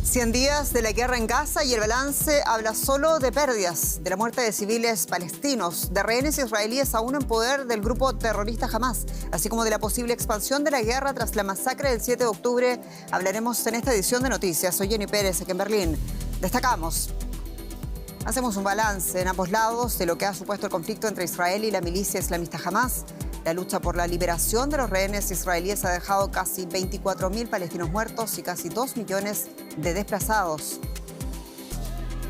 100 días de la guerra en Gaza y el balance habla solo de pérdidas, de la muerte de civiles palestinos, de rehenes israelíes aún en poder del grupo terrorista Hamas, así como de la posible expansión de la guerra tras la masacre del 7 de octubre. Hablaremos en esta edición de Noticias. Soy Jenny Pérez, aquí en Berlín. Destacamos. Hacemos un balance en ambos lados de lo que ha supuesto el conflicto entre Israel y la milicia islamista Hamas. La lucha por la liberación de los rehenes israelíes ha dejado casi 24.000 palestinos muertos y casi 2 millones de desplazados.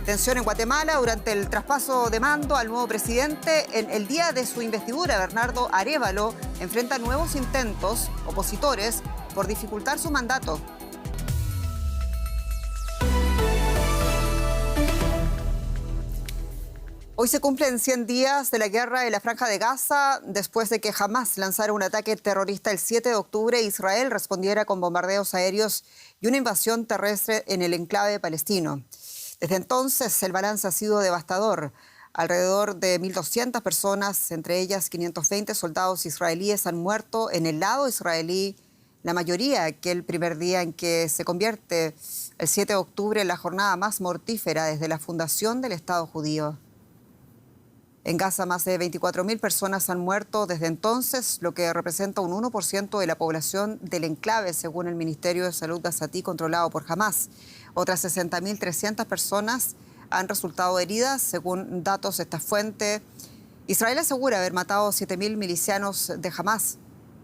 Tensión en Guatemala durante el traspaso de mando al nuevo presidente. En el día de su investidura, Bernardo Arévalo enfrenta nuevos intentos opositores por dificultar su mandato. Hoy se cumplen 100 días de la guerra en la Franja de Gaza, después de que Hamas lanzara un ataque terrorista el 7 de octubre, Israel respondiera con bombardeos aéreos y una invasión terrestre en el enclave palestino. Desde entonces, el balance ha sido devastador. Alrededor de 1.200 personas, entre ellas 520 soldados israelíes, han muerto en el lado israelí, la mayoría aquel primer día en que se convierte el 7 de octubre en la jornada más mortífera desde la fundación del Estado judío. En Gaza, más de 24.000 personas han muerto desde entonces, lo que representa un 1% de la población del enclave, según el Ministerio de Salud gazatí controlado por Hamas. Otras 60.300 personas han resultado heridas, según datos de esta fuente. Israel asegura haber matado 7.000 milicianos de Hamas.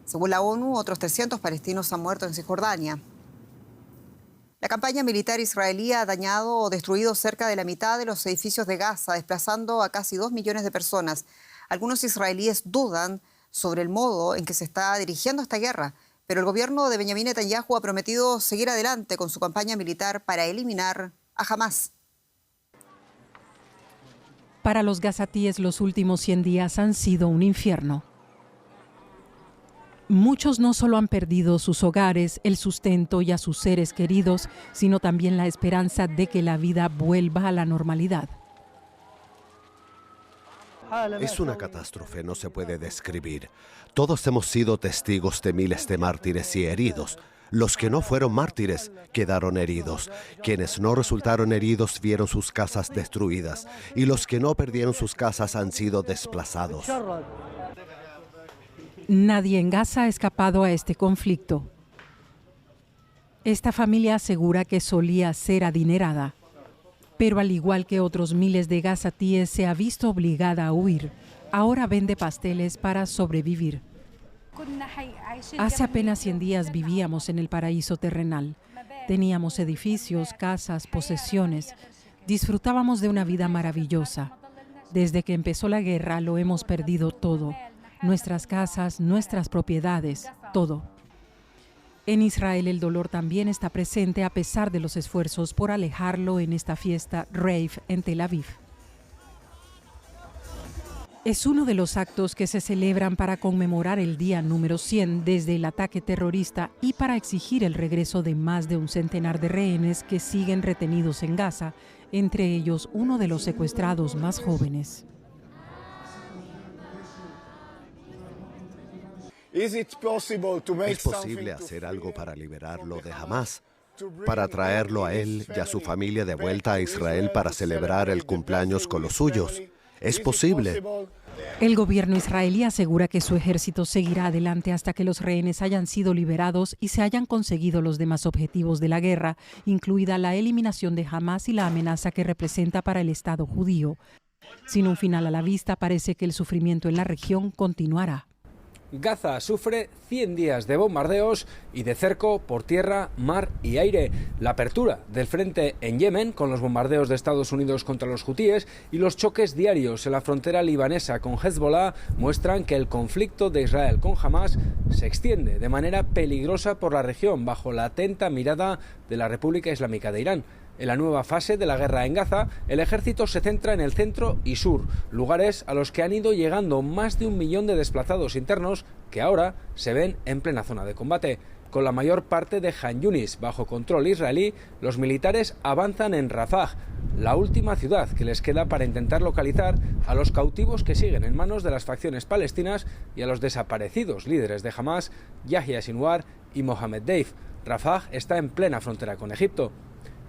Según la ONU, otros 300 palestinos han muerto en Cisjordania. La campaña militar israelí ha dañado o destruido cerca de la mitad de los edificios de Gaza, desplazando a casi 2 millones de personas. Algunos israelíes dudan sobre el modo en que se está dirigiendo esta guerra, pero el gobierno de Benjamín Netanyahu ha prometido seguir adelante con su campaña militar para eliminar a Hamas. Para los gazatíes, los últimos 100 días han sido un infierno. Muchos no solo han perdido sus hogares, el sustento y a sus seres queridos, sino también la esperanza de que la vida vuelva a la normalidad. Es una catástrofe, no se puede describir. Todos hemos sido testigos de miles de mártires y heridos. Los que no fueron mártires quedaron heridos. Quienes no resultaron heridos vieron sus casas destruidas. Y los que no perdieron sus casas han sido desplazados. Nadie en Gaza ha escapado a este conflicto. Esta familia asegura que solía ser adinerada, pero al igual que otros miles de gazatíes se ha visto obligada a huir. Ahora vende pasteles para sobrevivir. Hace apenas 100 días vivíamos en el paraíso terrenal. Teníamos edificios, casas, posesiones. Disfrutábamos de una vida maravillosa. Desde que empezó la guerra lo hemos perdido todo. Nuestras casas, nuestras propiedades, todo. En Israel el dolor también está presente a pesar de los esfuerzos por alejarlo en esta fiesta rave en Tel Aviv. Es uno de los actos que se celebran para conmemorar el día número 100 desde el ataque terrorista y para exigir el regreso de más de un centenar de rehenes que siguen retenidos en Gaza, entre ellos uno de los secuestrados más jóvenes. ¿Es posible hacer algo para liberarlo de Hamas? Para traerlo a él y a su familia de vuelta a Israel para celebrar el cumpleaños con los suyos. ¿Es posible? El gobierno israelí asegura que su ejército seguirá adelante hasta que los rehenes hayan sido liberados y se hayan conseguido los demás objetivos de la guerra, incluida la eliminación de Hamas y la amenaza que representa para el Estado judío. Sin un final a la vista, parece que el sufrimiento en la región continuará. Gaza sufre 100 días de bombardeos y de cerco por tierra, mar y aire. La apertura del frente en Yemen, con los bombardeos de Estados Unidos contra los hutíes y los choques diarios en la frontera libanesa con Hezbollah, muestran que el conflicto de Israel con Hamas se extiende de manera peligrosa por la región, bajo la atenta mirada de la República Islámica de Irán. En la nueva fase de la guerra en Gaza, el ejército se centra en el centro y sur, lugares a los que han ido llegando más de 1 millón de desplazados internos que ahora se ven en plena zona de combate. Con la mayor parte de Han Yunis bajo control israelí, los militares avanzan en Rafah, la última ciudad que les queda para intentar localizar a los cautivos que siguen en manos de las facciones palestinas y a los desaparecidos líderes de Hamas, Yahya Sinwar y Mohammed Deif. Rafah está en plena frontera con Egipto.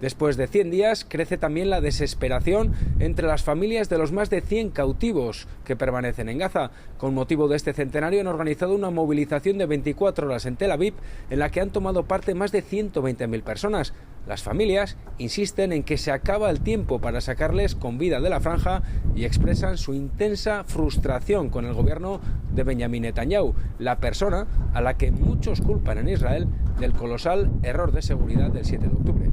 Después de 100 días, crece también la desesperación entre las familias de los más de 100 cautivos que permanecen en Gaza. Con motivo de este centenario han organizado una movilización de 24 horas en Tel Aviv, en la que han tomado parte más de 120.000 personas. Las familias insisten en que se acaba el tiempo para sacarles con vida de la franja y expresan su intensa frustración con el gobierno de Benjamin Netanyahu, la persona a la que muchos culpan en Israel del colosal error de seguridad del 7 de octubre.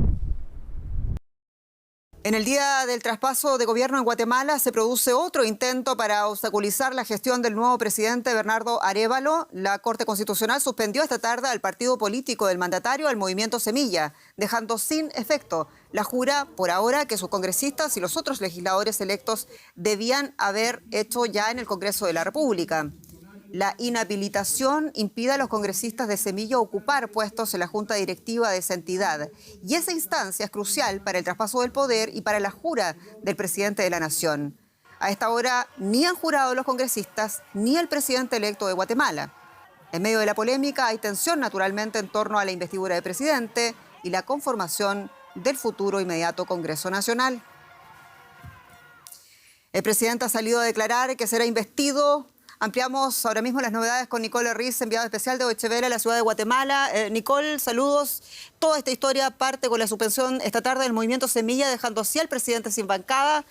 En el día del traspaso de gobierno en Guatemala se produce otro intento para obstaculizar la gestión del nuevo presidente Bernardo Arévalo. La Corte Constitucional suspendió esta tarde al partido político del mandatario, al Movimiento Semilla, dejando sin efecto la jura por ahora que sus congresistas y los otros legisladores electos debían haber hecho ya en el Congreso de la República. La inhabilitación impide a los congresistas de Semilla ocupar puestos en la junta directiva de esa entidad. Y esa instancia es crucial para el traspaso del poder y para la jura del presidente de la Nación. A esta hora ni han jurado los congresistas ni el presidente electo de Guatemala. En medio de la polémica hay tensión naturalmente en torno a la investidura del presidente y la conformación del futuro inmediato Congreso Nacional. El presidente ha salido a declarar que será investido. Ampliamos ahora mismo las novedades con Nicole Riz, enviada especial de Deutsche Welle a la ciudad de Guatemala. Nicole, saludos. Toda esta historia parte con la suspensión esta tarde del movimiento Semilla, dejando así al presidente sin bancada.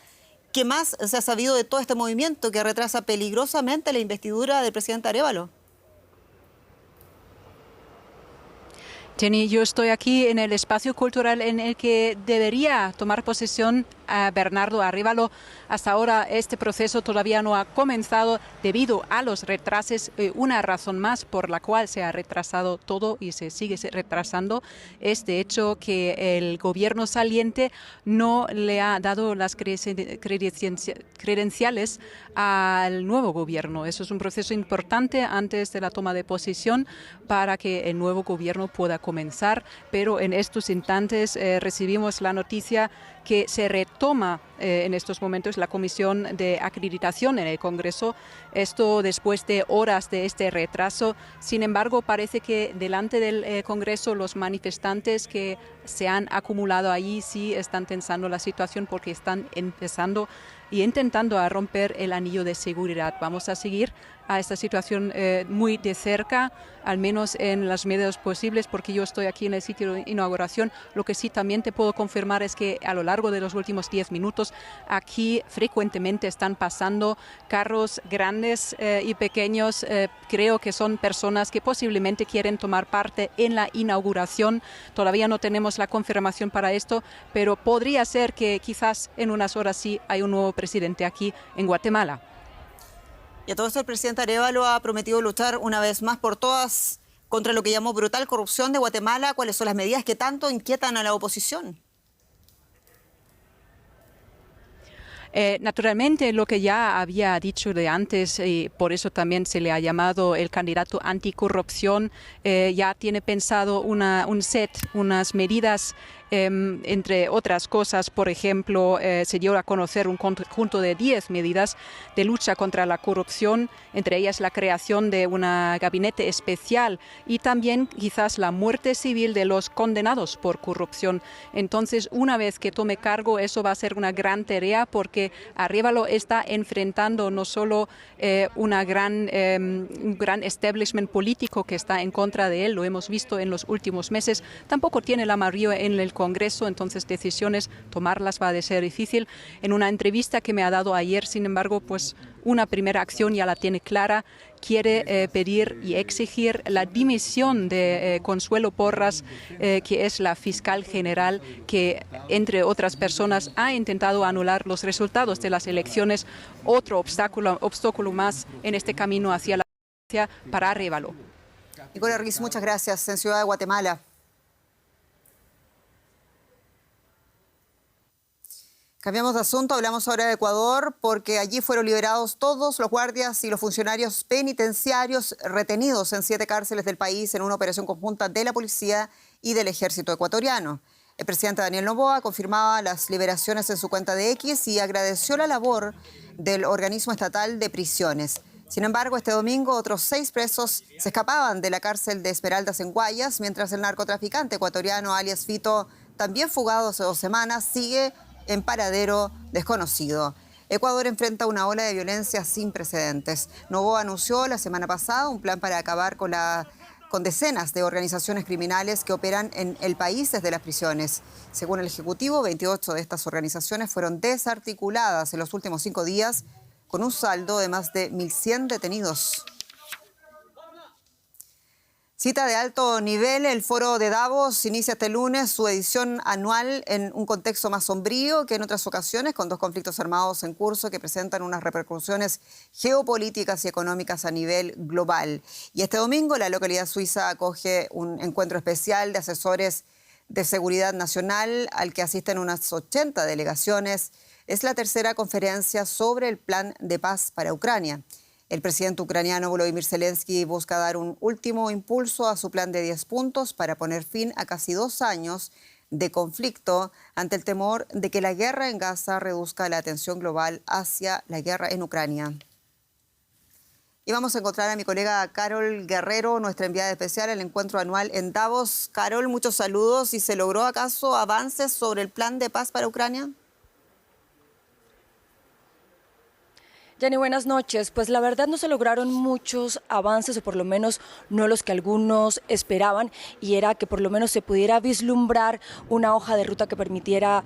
¿Qué más se ha sabido de todo este movimiento que retrasa peligrosamente la investidura del presidente Arévalo? Jenny, yo estoy aquí en el espacio cultural en el que debería tomar posesión a Bernardo Arévalo. Hasta ahora este proceso todavía no ha comenzado debido a los retrasos. Una razón más por la cual se ha retrasado todo y se sigue retrasando es de hecho que el gobierno saliente no le ha dado las credenciales al nuevo gobierno. Eso es un proceso importante antes de la toma de posesión para que el nuevo gobierno pueda comenzar, pero en estos instantes recibimos la noticia que se retoma en estos momentos la comisión de acreditación en el Congreso, esto después de horas de este retraso. Sin embargo, parece que delante del Congreso los manifestantes que se han acumulado allí sí están tensando la situación porque están empezando y intentando a romper el anillo de seguridad. Vamos a seguir a esta situación muy de cerca, al menos en las medidas posibles, porque yo estoy aquí en el sitio de inauguración. Lo que sí también te puedo confirmar es que a lo largo de los últimos 10 minutos aquí frecuentemente están pasando carros grandes y pequeños. Creo que son personas que posiblemente quieren tomar parte en la inauguración. Todavía no tenemos la confirmación para esto, pero podría ser que quizás en unas horas sí hay un nuevo presidente aquí en Guatemala. Y a todo esto el presidente Arévalo ha prometido luchar una vez más por todas contra lo que llamó brutal corrupción de Guatemala. ¿Cuáles son las medidas que tanto inquietan a la oposición? Naturalmente, lo que ya había dicho de antes, y por eso también se le ha llamado el candidato anticorrupción, ya tiene pensado unas medidas. Entre otras cosas, por ejemplo, se dio a conocer un conjunto de 10 medidas de lucha contra la corrupción, entre ellas la creación de un gabinete especial y también quizás la muerte civil de los condenados por corrupción. Entonces, una vez que tome cargo, eso va a ser una gran tarea porque Arévalo está enfrentando no solo un gran establishment político que está en contra de él, lo hemos visto en los últimos meses, tampoco tiene la mayoría en el Congreso, entonces decisiones tomarlas va a ser difícil. En una entrevista que me ha dado ayer, sin embargo, pues una primera acción ya la tiene clara. Quiere pedir y exigir la dimisión de Consuelo Porras, que es la fiscal general que, entre otras personas, ha intentado anular los resultados de las elecciones. Otro obstáculo más en este camino hacia la justicia para Arévalo. Nicole Riz, muchas gracias. En Ciudad de Guatemala. Cambiamos de asunto, hablamos ahora de Ecuador, porque allí fueron liberados todos los guardias y los funcionarios penitenciarios retenidos en 7 cárceles del país en una operación conjunta de la policía y del ejército ecuatoriano. El presidente Daniel Noboa confirmaba las liberaciones en su cuenta de X y agradeció la labor del organismo estatal de prisiones. Sin embargo, este domingo otros 6 presos se escapaban de la cárcel de Esmeraldas en Guayas, mientras el narcotraficante ecuatoriano alias Fito también fugado hace 2 semanas, sigue en paradero desconocido. Ecuador enfrenta una ola de violencia sin precedentes. Noboa anunció la semana pasada un plan para acabar con decenas de organizaciones criminales que operan en el país desde las prisiones. Según el Ejecutivo, 28 de estas organizaciones fueron desarticuladas en los últimos 5 días, con un saldo de más de 1.100 detenidos. Cita de alto nivel, el Foro de Davos inicia este lunes su edición anual en un contexto más sombrío que en otras ocasiones, con 2 conflictos armados en curso que presentan unas repercusiones geopolíticas y económicas a nivel global. Y este domingo la localidad suiza acoge un encuentro especial de asesores de seguridad nacional al que asisten unas 80 delegaciones. Es la tercera conferencia sobre el plan de paz para Ucrania. El presidente ucraniano Volodymyr Zelensky busca dar un último impulso a su plan de 10 puntos para poner fin a casi 2 años de conflicto ante el temor de que la guerra en Gaza reduzca la atención global hacia la guerra en Ucrania. Y vamos a encontrar a mi colega Carol Guerrero, nuestra enviada especial al encuentro anual en Davos. Carol, muchos saludos. ¿Y se logró acaso avances sobre el plan de paz para Ucrania? Jenny, buenas noches. Pues la verdad no se lograron muchos avances, o por lo menos no los que algunos esperaban, y era que por lo menos se pudiera vislumbrar una hoja de ruta que permitiera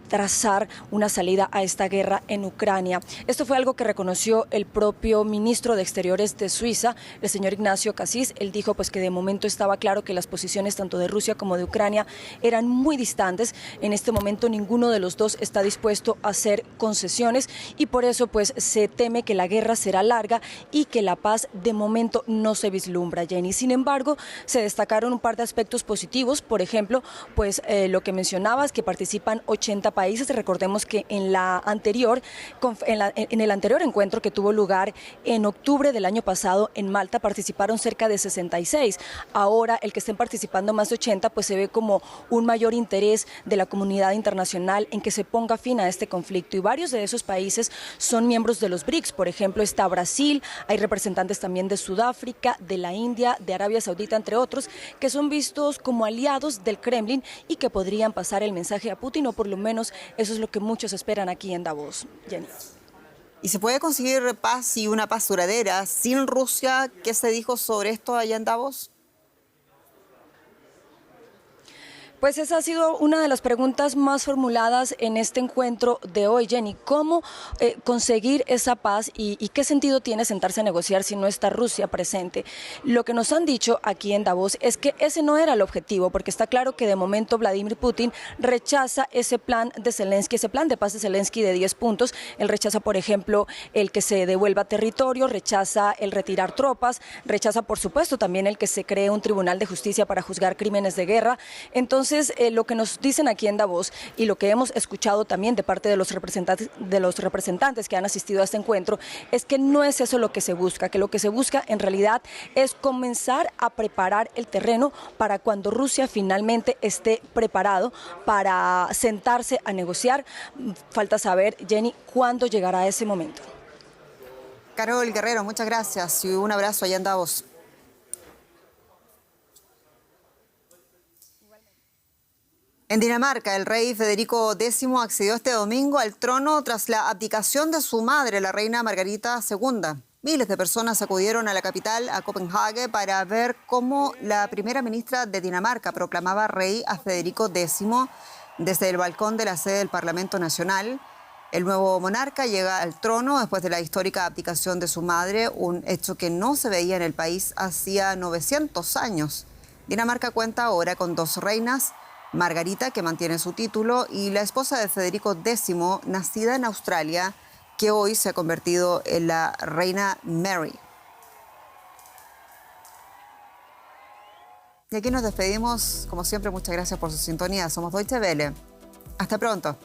trazar una salida a esta guerra en Ucrania. Esto fue algo que reconoció el propio ministro de Exteriores de Suiza, el señor Ignacio Cassis. Él dijo pues que de momento estaba claro que las posiciones tanto de Rusia como de Ucrania eran muy distantes. En este momento ninguno de los dos está dispuesto a hacer concesiones, y por eso pues se teme que la guerra será larga y que la paz de momento no se vislumbra, Jenny. Sin embargo, se destacaron un par de aspectos positivos. Por ejemplo, pues lo que mencionabas, que participan 80 países. Recordemos que en el anterior encuentro que tuvo lugar en octubre del año pasado en Malta participaron cerca de 66. Ahora el que estén participando más de 80 pues se ve como un mayor interés de la comunidad internacional en que se ponga fin a este conflicto, y varios de esos países son miembros de los BRICS. Por ejemplo, está Brasil, hay representantes también de Sudáfrica, de la India, de Arabia Saudita, entre otros, que son vistos como aliados del Kremlin y que podrían pasar el mensaje a Putin, o por lo menos eso es lo que muchos esperan aquí en Davos. Jenny. ¿Y se puede conseguir paz y una paz duradera sin Rusia? ¿Qué se dijo sobre esto allá en Davos? Pues esa ha sido una de las preguntas más formuladas en este encuentro de hoy, Jenny. ¿Cómo conseguir esa paz y qué sentido tiene sentarse a negociar si no está Rusia presente? Lo que nos han dicho aquí en Davos es que ese no era el objetivo, porque está claro que de momento Vladimir Putin rechaza ese plan de Zelensky, ese plan de paz de Zelensky de 10 puntos. Él rechaza, por ejemplo, el que se devuelva territorio, rechaza el retirar tropas, rechaza, por supuesto, también el que se cree un tribunal de justicia para juzgar crímenes de guerra. Entonces, lo que nos dicen aquí en Davos y lo que hemos escuchado también de parte de los representantes que han asistido a este encuentro es que no es eso lo que se busca, que lo que se busca en realidad es comenzar a preparar el terreno para cuando Rusia finalmente esté preparado para sentarse a negociar. Falta saber, Jenny, cuándo llegará ese momento. Carol Guerrero, muchas gracias y un abrazo allá en Davos. En Dinamarca, el rey Federico X accedió este domingo al trono tras la abdicación de su madre, la reina Margarita II. Miles de personas acudieron a la capital, a Copenhague, para ver cómo la primera ministra de Dinamarca proclamaba rey a Federico X desde el balcón de la sede del Parlamento Nacional. El nuevo monarca llega al trono después de la histórica abdicación de su madre, un hecho que no se veía en el país hacía 900 años. Dinamarca cuenta ahora con 2 reinas, Margarita, que mantiene su título, y la esposa de Federico X, nacida en Australia, que hoy se ha convertido en la reina Mary. Y aquí nos despedimos. Como siempre, muchas gracias por su sintonía. Somos Deutsche Welle. Hasta pronto.